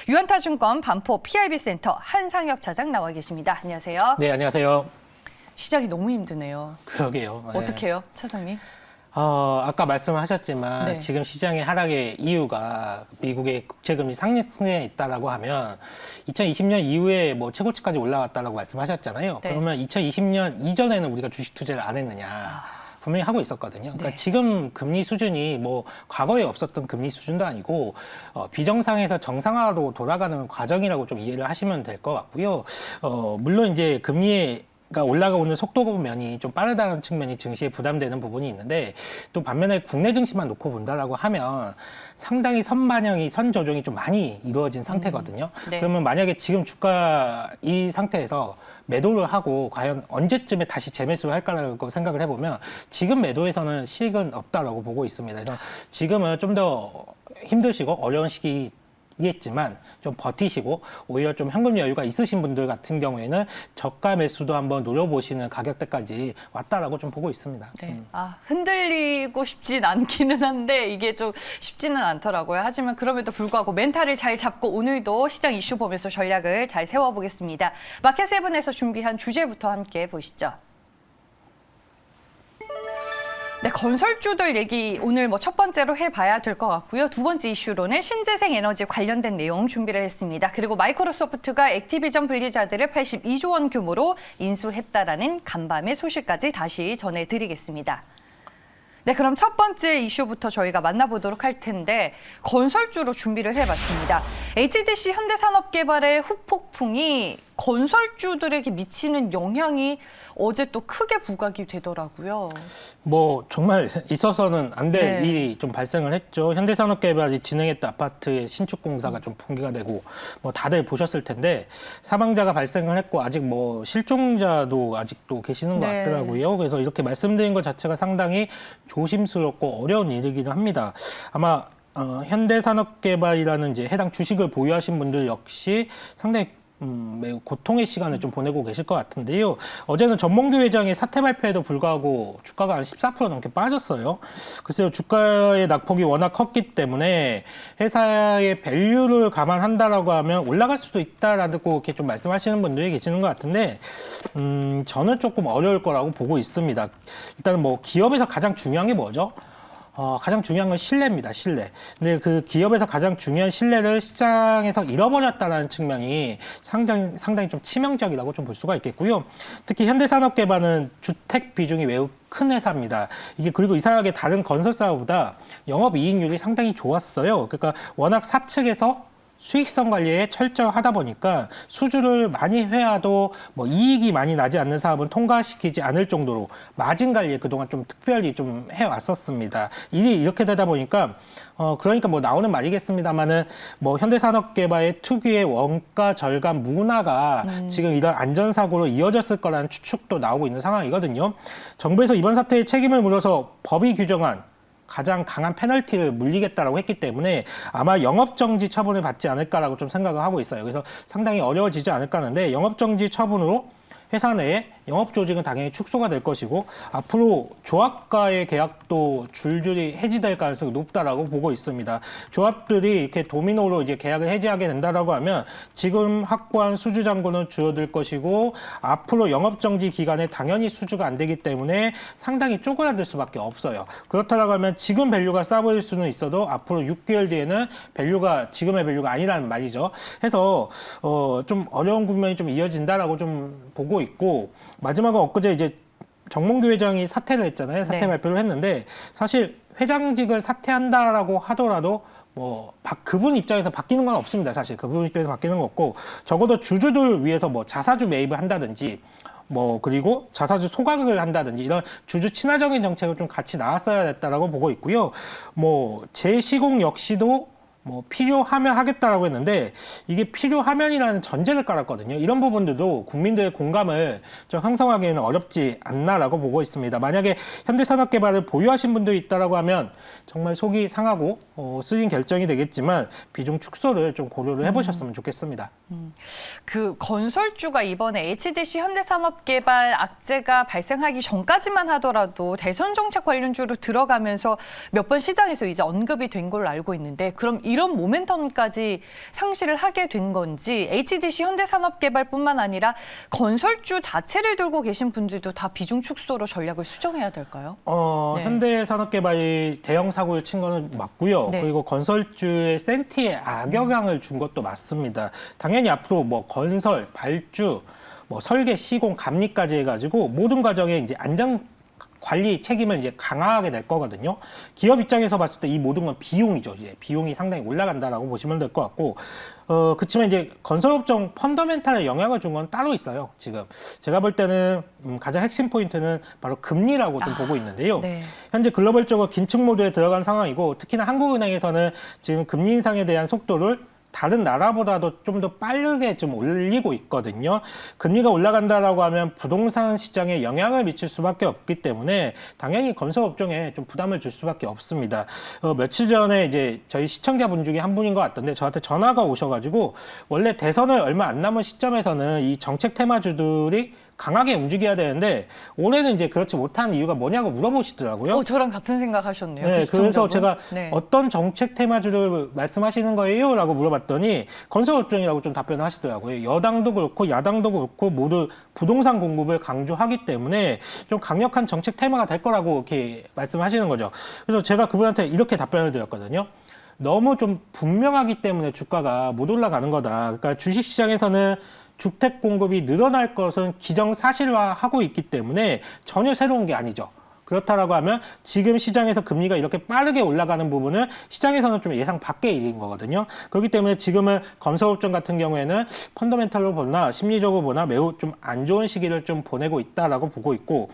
유한타증권 반포 PIB센터 한상혁 차장 나와 계십니다. 안녕하세요. 네, 안녕하세요. 시작이 너무 힘드네요. 그러게요. 네. 어떻게 해요, 차장님? 아까 말씀하셨지만 네. 지금 시장의 하락의 이유가 미국의 국채금리 상승에 있다라고 하면 2020년 이후에 뭐 최고치까지 올라왔다라고 말씀하셨잖아요. 네. 그러면 2020년 이전에는 우리가 주식 투자를 안 했느냐. 분명히 하고 있었거든요. 그러니까 네. 지금 금리 수준이 뭐 과거에 없었던 금리 수준도 아니고 비정상에서 정상화로 돌아가는 과정이라고 좀 이해를 하시면 될 것 같고요. 물론 이제 금리가 올라가는 속도 면이 좀 빠르다는 측면이 증시에 부담되는 부분이 있는데 또 반면에 국내 증시만 놓고 본다라고 하면 상당히 선반영이 선조정이 좀 많이 이루어진 상태거든요. 네. 그러면 만약에 지금 주가 이 상태에서 매도를 하고 과연 언제쯤에 다시 재매수를 할까라고 생각을 해보면 지금 매도에서는 실익은 없다라고 보고 있습니다. 그래서 지금은 좀 더 힘드시고 어려운 시기겠지만 좀 버티시고 오히려 좀 현금 여유가 있으신 분들 같은 경우에는 저가 매수도 한번 노려보시는 가격대까지 왔다라고 좀 보고 있습니다. 네. 흔들리고 싶진 않기는 한데 이게 좀 쉽지는 않더라고요. 하지만 그럼에도 불구하고 멘탈을 잘 잡고 오늘도 시장 이슈 보면서 전략을 잘 세워보겠습니다. 마켓 세븐에서 준비한 주제부터 함께 보시죠. 네, 건설주들 얘기 오늘 뭐 첫 번째로 해봐야 될 것 같고요. 두 번째 이슈로는 신재생 에너지 관련된 내용 준비를 했습니다. 그리고 마이크로소프트가 액티비전 분리자들을 82조 원 규모로 인수했다라는 간밤의 소식까지 다시 전해드리겠습니다. 네, 그럼 첫 번째 이슈부터 저희가 만나보도록 할 텐데 건설주로 준비를 해봤습니다. HDC 현대산업개발의 후폭풍이 건설주들에게 미치는 영향이 어제 또 크게 부각이 되더라고요. 뭐 정말 있어서는 안 될 네. 일이 좀 발생을 했죠. 현대산업개발이 진행했던 아파트의 신축 공사가 좀 붕괴가 되고 뭐 다들 보셨을 텐데 사망자가 발생을 했고 아직 뭐 실종자도 아직도 계시는 것 네. 같더라고요. 그래서 이렇게 말씀드린 것 자체가 상당히 조심스럽고 어려운 일이기도 합니다. 아마 현대산업개발이라는 이제 해당 주식을 보유하신 분들 역시 상당히 매우 고통의 시간을 좀 보내고 계실 것 같은데요. 어제는 전몽규 회장의 사퇴 발표에도 불구하고 주가가 한 14% 넘게 빠졌어요. 글쎄요, 주가의 낙폭이 워낙 컸기 때문에 회사의 밸류를 감안한다라고 하면 올라갈 수도 있다라고 이렇게 좀 말씀하시는 분들이 계시는 것 같은데, 저는 조금 어려울 거라고 보고 있습니다. 일단은 뭐 기업에서 가장 중요한 게 뭐죠? 가장 중요한 건 신뢰입니다, 신뢰. 근데 그 기업에서 가장 중요한 신뢰를 시장에서 잃어버렸다는 측면이 상당히 좀 치명적이라고 좀 볼 수가 있겠고요. 특히 현대산업개발은 주택 비중이 매우 큰 회사입니다. 이게 그리고 이상하게 다른 건설사보다 영업이익률이 상당히 좋았어요. 그러니까 워낙 사측에서 수익성 관리에 철저하다 보니까 수주를 많이 해와도 뭐 이익이 많이 나지 않는 사업은 통과시키지 않을 정도로 마진 관리에 그동안 좀 특별히 좀 해왔었습니다. 일이 이렇게 되다 보니까 그러니까 뭐 나오는 말이겠습니다만은 뭐 현대산업개발의 특유의 원가 절감 문화가 지금 이런 안전사고로 이어졌을 거라는 추측도 나오고 있는 상황이거든요. 정부에서 이번 사태의 책임을 물어서 법이 규정한 가장 강한 페널티를 물리겠다라고 했기 때문에 아마 영업정지 처분을 받지 않을까라고 좀 생각을 하고 있어요. 그래서 상당히 어려워지지 않을까 하는데 영업정지 처분으로 회사 내에 영업조직은 당연히 축소가 될 것이고 앞으로 조합과의 계약도 줄줄이 해지될 가능성이 높다라고 보고 있습니다. 조합들이 이렇게 도미노로 이제 계약을 해지하게 된다라고 하면 지금 확보한 수주 잔고는 줄어들 것이고 앞으로 영업정지 기간에 당연히 수주가 안 되기 때문에 상당히 쪼그라들 수밖에 없어요. 그렇다라고 하면 지금 밸류가 싸 보일 수는 있어도 앞으로 6개월 뒤에는 밸류가 지금의 밸류가 아니라는 말이죠. 해서 좀 어려운 국면이 좀 이어진다라고 좀 보고 있고 마지막은 엊그제 이제 정몽규 회장이 사퇴를 했잖아요. 사퇴 네. 발표를 했는데 사실 회장직을 사퇴한다라고 하더라도 뭐 그분 입장에서 바뀌는 건 없습니다. 사실 그분 입장에서 바뀌는 거 없고 적어도 주주들을 위해서 뭐 자사주 매입을 한다든지 뭐 그리고 자사주 소각을 한다든지 이런 주주 친화적인 정책을 좀 같이 나왔어야 됐다라고 보고 있고요. 뭐 재시공 역시도 뭐 필요하면 하겠다라고 했는데 이게 필요하면이라는 전제를 깔았거든요. 이런 부분들도 국민들의 공감을 좀 형성하기에는 어렵지 않나라고 보고 있습니다. 만약에 현대산업개발을 보유하신 분들이 있다라고 하면 정말 속이 상하고 쓰인 결정이 되겠지만 비중 축소를 좀 고려를 해보셨으면 좋겠습니다. 그 건설주가 이번에 HDC 현대산업개발 악재가 발생하기 전까지만 하더라도 대선 정책 관련주로 들어가면서 몇 번 시장에서 이제 언급이 된 걸로 알고 있는데 그럼 이런 모멘텀까지 상실을 하게 된 건지 HDC 현대산업개발뿐만 아니라 건설주 자체를 들고 계신 분들도 다 비중 축소로 전략을 수정해야 될까요? 네. 현대산업개발이 대형 사고를 친 거는 맞고요. 네. 그리고 건설주의 센티에 악영향을 준 것도 맞습니다. 당연히 앞으로 뭐 건설, 발주, 뭐 설계, 시공, 감리까지 해가지고 모든 과정에 이제 안전 관리 책임을 이제 강화하게 될 거거든요. 기업 입장에서 봤을 때 이 모든 건 비용이죠. 이제 비용이 상당히 올라간다라고 보시면 될 것 같고, 그렇지만 이제 건설업종 펀더멘탈에 영향을 준 건 따로 있어요. 지금 제가 볼 때는 가장 핵심 포인트는 바로 금리라고 좀 보고 있는데요. 네. 현재 글로벌적으로 긴축 모드에 들어간 상황이고, 특히나 한국은행에서는 지금 금리 인상에 대한 속도를 다른 나라보다도 좀 더 빠르게 좀 올리고 있거든요. 금리가 올라간다라고 하면 부동산 시장에 영향을 미칠 수밖에 없기 때문에 당연히 건설업종에 좀 부담을 줄 수밖에 없습니다. 며칠 전에 이제 저희 시청자분 중에 한 분인 것 같던데 저한테 전화가 오셔가지고 원래 대선을 얼마 안 남은 시점에서는 이 정책 테마주들이 강하게 움직여야 되는데 올해는 이제 그렇지 못한 이유가 뭐냐고 물어보시더라고요. 저랑 같은 생각 하셨네요. 네, 그 그래서 시청자분. 제가 네. 어떤 정책 테마주를 말씀하시는 거예요? 라고 물어봤더니 건설업종이라고 좀 답변을 하시더라고요. 여당도 그렇고 야당도 그렇고 모두 부동산 공급을 강조하기 때문에 좀 강력한 정책 테마가 될 거라고 이렇게 말씀하시는 거죠. 그래서 제가 그분한테 이렇게 답변을 드렸거든요. 너무 좀 분명하기 때문에 주가가 못 올라가는 거다. 그러니까 주식시장에서는 주택 공급이 늘어날 것은 기정사실화하고 있기 때문에 전혀 새로운 게 아니죠. 그렇다라고 하면 지금 시장에서 금리가 이렇게 빠르게 올라가는 부분은 시장에서는 좀 예상 밖의 일인 거거든요. 그렇기 때문에 지금은 건설업종 같은 경우에는 펀더멘탈로 보나 심리적으로 보나 매우 좀 안 좋은 시기를 좀 보내고 있다라고 보고 있고,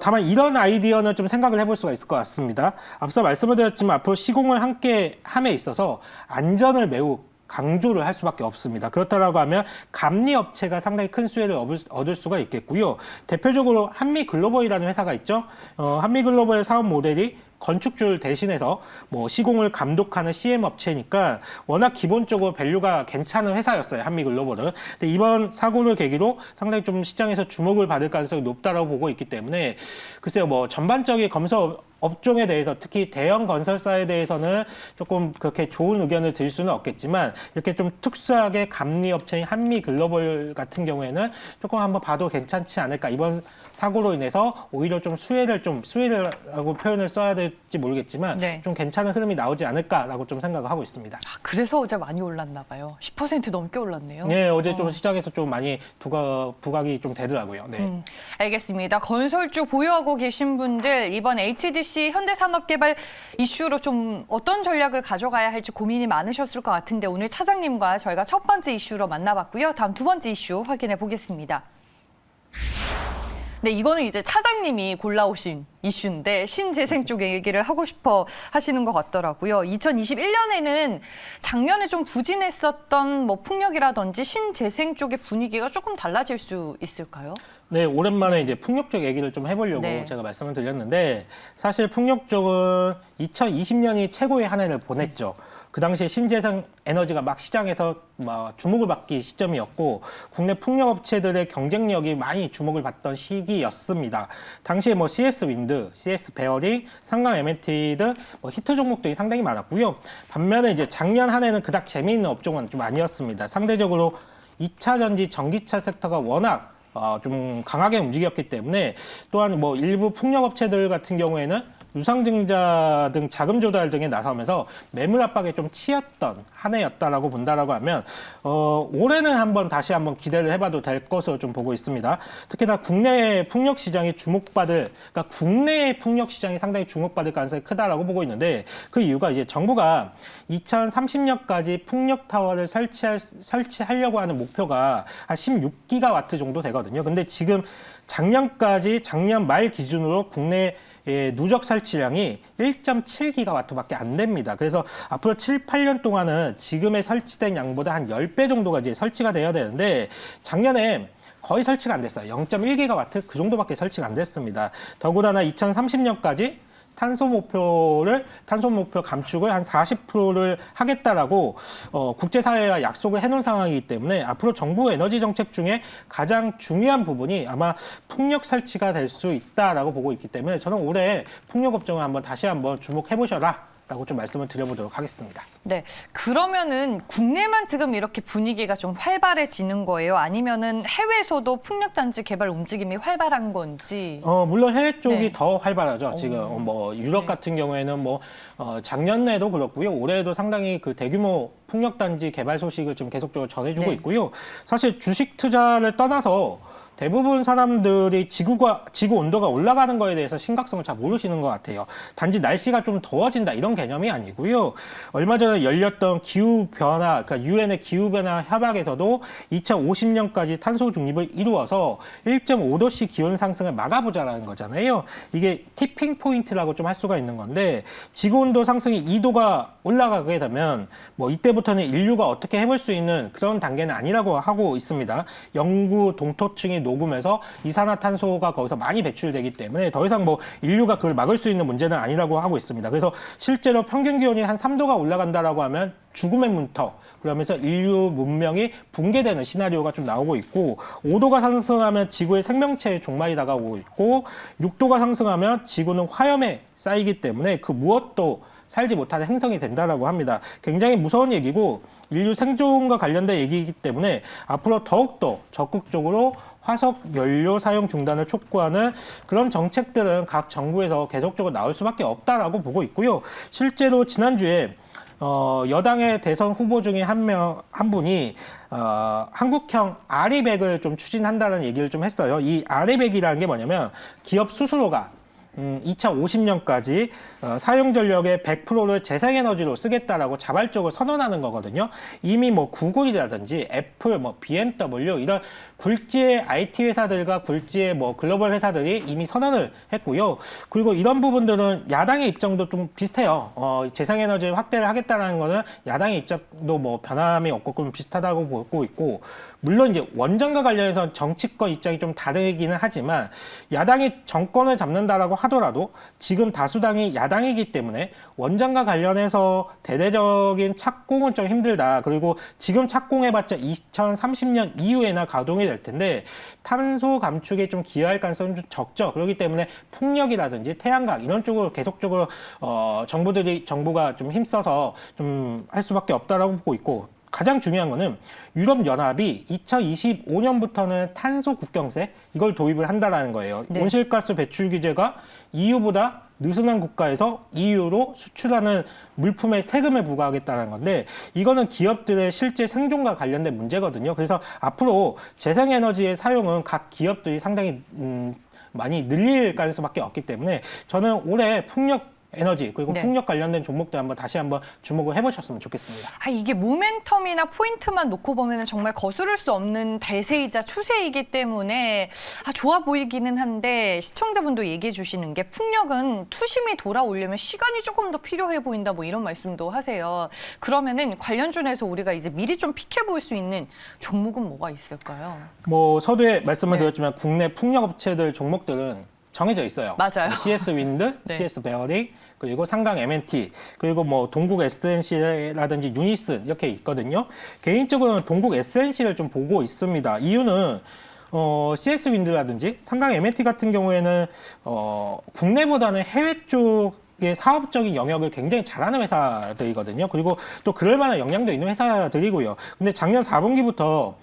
다만 이런 아이디어는 좀 생각을 해볼 수가 있을 것 같습니다. 앞서 말씀을 드렸지만 앞으로 시공을 함께 함에 있어서 안전을 매우 강조를 할 수밖에 없습니다. 그렇다고 하면 감리 업체가 상당히 큰 수혜를 얻을 수가 있겠고요. 대표적으로 한미글로벌이라는 회사가 있죠. 한미글로벌의 사업 모델이 건축주를 대신해서 뭐 시공을 감독하는 CM 업체니까 워낙 기본적으로 밸류가 괜찮은 회사였어요. 한미글로벌은. 근데 이번 사고를 계기로 상당히 좀 시장에서 주목을 받을 가능성이 높다라고 보고 있기 때문에 글쎄요, 뭐 전반적인 건설 업종에 대해서 특히 대형 건설사에 대해서는 조금 그렇게 좋은 의견을 드릴 수는 없겠지만 이렇게 좀 특수하게 감리 업체인 한미글로벌 같은 경우에는 조금 한번 봐도 괜찮지 않을까. 이번 사고로 인해서 오히려 좀 수혜라고 표현을 써야 될지 모르겠지만 네. 좀 괜찮은 흐름이 나오지 않을까라고 좀 생각을 하고 있습니다. 그래서 어제 많이 올랐나 봐요. 10% 넘게 올랐네요. 네, 어제 좀 시장에서 좀 많이 부각이 좀 되더라고요. 네. 알겠습니다. 건설주 보유하고 계신 분들 이번 HDC 현대산업개발 이슈로 좀 어떤 전략을 가져가야 할지 고민이 많으셨을 것 같은데 오늘 차장님과 저희가 첫 번째 이슈로 만나봤고요. 다음 두 번째 이슈 확인해 보겠습니다. 네, 이거는 이제 차장님이 골라오신 이슈인데 신재생 쪽 얘기를 하고 싶어 하시는 것 같더라고요. 2021년에는 작년에 좀 부진했었던 뭐 풍력이라든지 신재생 쪽의 분위기가 조금 달라질 수 있을까요? 네, 오랜만에 이제 풍력 쪽 얘기를 좀 해보려고 네. 제가 말씀을 드렸는데 사실 풍력 쪽은 2020년이 최고의 한 해를 보냈죠. 그 당시에 신재생 에너지가 막 시장에서 주목을 받기 시점이었고 국내 풍력 업체들의 경쟁력이 많이 주목을 받던 시기였습니다. 당시에 뭐 CS 윈드, CS 베어링, 삼강 M&T 등 히트 종목들이 상당히 많았고요. 반면에 이제 작년 한 해는 그닥 재미있는 업종은 좀 아니었습니다. 상대적으로 2차 전지 전기차 섹터가 워낙 좀 강하게 움직였기 때문에 또한 뭐 일부 풍력 업체들 같은 경우에는 유상증자 등 자금 조달 등에 나서면서 매물 압박에 좀 치였던 한 해였다라고 본다라고 하면 올해는 다시 한번 기대를 해봐도 될 것으로 좀 보고 있습니다. 특히나 국내 풍력 시장이 그러니까 국내 풍력 시장이 상당히 주목받을 가능성이 크다라고 보고 있는데 그 이유가 이제 정부가 2030년까지 풍력 타워를 설치하려고 하는 목표가 한 16기가와트 정도 되거든요. 근데 지금 작년 말 기준으로 국내 누적 설치량이 1.7기가와트밖에 안 됩니다. 그래서 앞으로 7, 8년 동안은 지금의 설치된 양보다 한 10배 정도가 이제 설치가 돼야 되는데 작년에 거의 설치가 안 됐어요. 0.1기가와트 그 정도밖에 설치가 안 됐습니다. 더군다나 2030년까지 탄소 목표 감축을 한 40%를 하겠다라고 국제사회와 약속을 해놓은 상황이기 때문에 앞으로 정부 에너지 정책 중에 가장 중요한 부분이 아마 풍력 설치가 될 수 있다라고 보고 있기 때문에 저는 올해 풍력 업종을 다시 한번 주목해 보셔라라고 좀 말씀을 드려보도록 하겠습니다. 네, 그러면은 국내만 지금 이렇게 분위기가 좀 활발해지는 거예요? 아니면은 해외에서도 풍력단지 개발 움직임이 활발한 건지? 물론 해외 쪽이 네. 더 활발하죠. 지금 오. 뭐 유럽 네. 같은 경우에는 뭐 작년에도 그렇고요. 올해도 상당히 그 대규모 풍력단지 개발 소식을 지금 계속적으로 전해주고 네. 있고요. 사실 주식 투자를 떠나서 대부분 사람들이 지구 온도가 올라가는 거에 대해서 심각성을 잘 모르시는 것 같아요. 단지 날씨가 좀 더워진다 이런 개념이 아니고요. 얼마 전에 열렸던 기후 변화, 그러니까 유엔의 기후 변화 협약에서도 2050년까지 탄소 중립을 이루어서 1.5도씨 기온 상승을 막아보자라는 거잖아요. 이게 티핑 포인트라고 좀 할 수가 있는 건데 지구 온도 상승이 2도가 올라가게 되면 뭐 이때부터는 인류가 어떻게 해볼 수 있는 그런 단계는 아니라고 하고 있습니다. 영구 동토층이 녹으면서 이산화탄소가 거기서 많이 배출되기 때문에 더 이상 뭐 인류가 그걸 막을 수 있는 문제는 아니라고 하고 있습니다. 그래서 실제로 평균 기온이 한 3도가 올라간다라고 하면 죽음의 문턱, 그러면서 인류 문명이 붕괴되는 시나리오가 좀 나오고 있고 5도가 상승하면 지구의 생명체의 종말이 다가오고 있고 6도가 상승하면 지구는 화염에 쌓이기 때문에 그 무엇도 살지 못하는 행성이 된다라고 합니다. 굉장히 무서운 얘기고 인류 생존과 관련된 얘기이기 때문에 앞으로 더욱더 적극적으로 화석 연료 사용 중단을 촉구하는 그런 정책들은 각 정부에서 계속적으로 나올 수밖에 없다라고 보고 있고요. 실제로 지난주에 여당의 대선 후보 중에 한 분이 한국형 아리백을 좀 추진한다는 얘기를 좀 했어요. 이 아리백이라는 게 뭐냐면 기업 스스로가 2050년까지 사용 전력의 100%를 재생에너지로 쓰겠다라고 자발적으로 선언하는 거거든요. 이미 뭐 구글이라든지 애플, 뭐 BMW 이런 굴지의 IT 회사들과 굴지의 뭐 글로벌 회사들이 이미 선언을 했고요. 그리고 이런 부분들은 야당의 입장도 좀 비슷해요. 재생에너지 확대를 하겠다는 거는 야당의 입장도 뭐 변함이 없고 좀 비슷하다고 보고 있고, 물론 이제 원전과 관련해서 정치권 입장이 좀 다르기는 하지만 야당이 정권을 잡는다라고 하더라도 지금 다수당이 야당이기 때문에 원전과 관련해서 대대적인 착공은 좀 힘들다. 그리고 지금 착공해봤자 2030년 이후에나 가동이 될 텐데 탄소 감축에 좀 기여할 가능성이 좀 적죠. 그렇기 때문에 풍력이라든지 태양광 이런 쪽으로 계속적으로 정부가 좀 힘써서 좀 할 수밖에 없다라고 보고 있고, 가장 중요한 거는 유럽연합이 2025년부터는 탄소 국경세 이걸 도입을 한다라는 거예요. 네. 온실가스 배출 규제가 EU보다 느슨한 국가에서 EU로 수출하는 물품에 세금을 부과하겠다는 건데 이거는 기업들의 실제 생존과 관련된 문제거든요. 그래서 앞으로 재생에너지의 사용은 각 기업들이 상당히 많이 늘릴 가능성밖에 없기 때문에 저는 올해 풍력 에너지 그리고 네. 풍력 관련된 종목들 다시 한번 주목을 해보셨으면 좋겠습니다. 이게 모멘텀이나 포인트만 놓고 보면 정말 거스를 수 없는 대세이자 추세이기 때문에 좋아 보이기는 한데, 시청자분도 얘기해 주시는 게 풍력은 투심이 돌아오려면 시간이 조금 더 필요해 보인다 뭐 이런 말씀도 하세요. 그러면은 관련주에서 우리가 이제 미리 좀 픽해 볼 수 있는 종목은 뭐가 있을까요? 뭐 서두에 말씀을 네. 드렸지만 국내 풍력 업체들 종목들은 정해져 있어요. 맞아요. CS 윈드, 네. CS 베어링, 그리고 상강 M&T, 그리고 뭐 동국 SNC라든지 유니슨 이렇게 있거든요. 개인적으로는 동국 SNC를 좀 보고 있습니다. 이유는 CS 윈드라든지 상강 M&T 같은 경우에는 국내보다는 해외 쪽의 사업적인 영역을 굉장히 잘하는 회사들이거든요. 그리고 또 그럴 만한 역량도 있는 회사들이고요. 근데 작년 4분기부터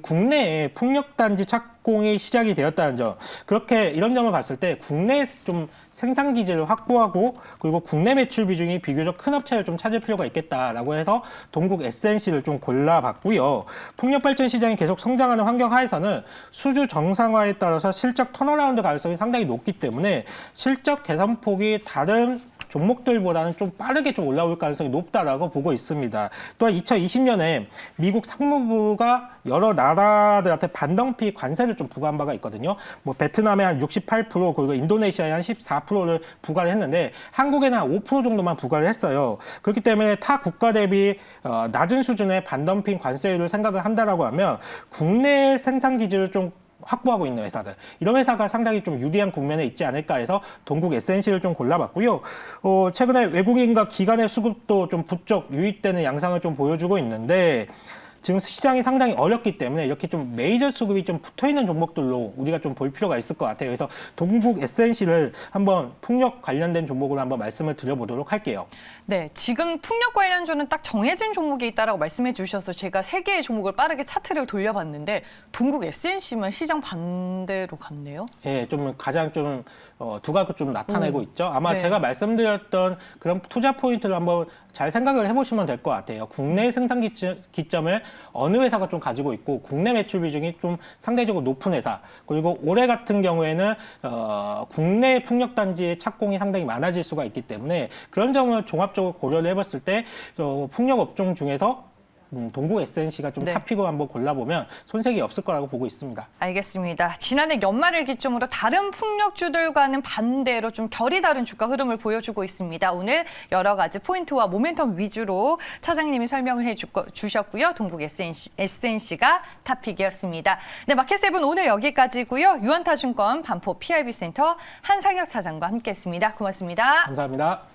국내에 풍력단지 착공이 시작이 되었다는 점, 그렇게 이런 점을 봤을 때 국내에서 좀 생산 기지를 확보하고 그리고 국내 매출 비중이 비교적 큰 업체를 좀 찾을 필요가 있겠다라고 해서 동국 SNC를 좀 골라봤고요. 풍력발전 시장이 계속 성장하는 환경 하에서는 수주 정상화에 따라서 실적 턴어라운드 가능성이 상당히 높기 때문에 실적 개선폭이 다른 종목들보다는 좀 빠르게 좀 올라올 가능성이 높다라고 보고 있습니다. 또한 2020년에 미국 상무부가 여러 나라들한테 반덤피 관세를 좀 부과한 바가 있거든요. 뭐 베트남에 한 68% 그리고 인도네시아에 한 14%를 부과를 했는데 한국에는 한 5% 정도만 부과를 했어요. 그렇기 때문에 타 국가 대비 낮은 수준의 반덤핑 관세율을 생각을 한다라고 하면 국내 생산 기지를 좀 확보하고 있는 회사들, 이런 회사가 상당히 좀 유리한 국면에 있지 않을까 해서 동국 SNC를 좀 골라봤고요. 최근에 외국인과 기관의 수급도 좀 부쩍 유입되는 양상을 좀 보여주고 있는데 지금 시장이 상당히 어렵기 때문에 이렇게 좀 메이저 수급이 좀 붙어 있는 종목들로 우리가 좀 볼 필요가 있을 것 같아요. 그래서 동국 SNC를 한번 풍력 관련된 종목으로 한번 말씀을 드려보도록 할게요. 네, 지금 풍력 관련주는 딱 정해진 종목이 있다라고 말씀해 주셔서 제가 3개의 종목을 빠르게 차트를 돌려봤는데 동국 SNC만 시장 반대로 갔네요. 예, 좀 가장 좀 두각을 좀 나타내고 있죠. 아마 네. 제가 말씀드렸던 그런 투자 포인트를 한번 잘 생각을 해보시면 될 것 같아요. 국내 생산 기점을 어느 회사가 좀 가지고 있고 국내 매출 비중이 좀 상대적으로 높은 회사, 그리고 올해 같은 경우에는 국내 풍력 단지의 착공이 상당히 많아질 수가 있기 때문에 그런 점을 종합적으로 고려를 해봤을 때 풍력 업종 중에서 동국 SNC가 좀 네. 탑픽을 한번 골라보면 손색이 없을 거라고 보고 있습니다. 알겠습니다. 지난해 연말을 기점으로 다른 풍력주들과는 반대로 좀 결이 다른 주가 흐름을 보여주고 있습니다. 오늘 여러 가지 포인트와 모멘텀 위주로 차장님이 설명을 해주셨고요. 동국 SNC가 탑픽이었습니다. 네, 마켓세븐 오늘 여기까지고요. 유한타증권 반포 PIB센터 한상혁 차장과 함께했습니다. 고맙습니다. 감사합니다.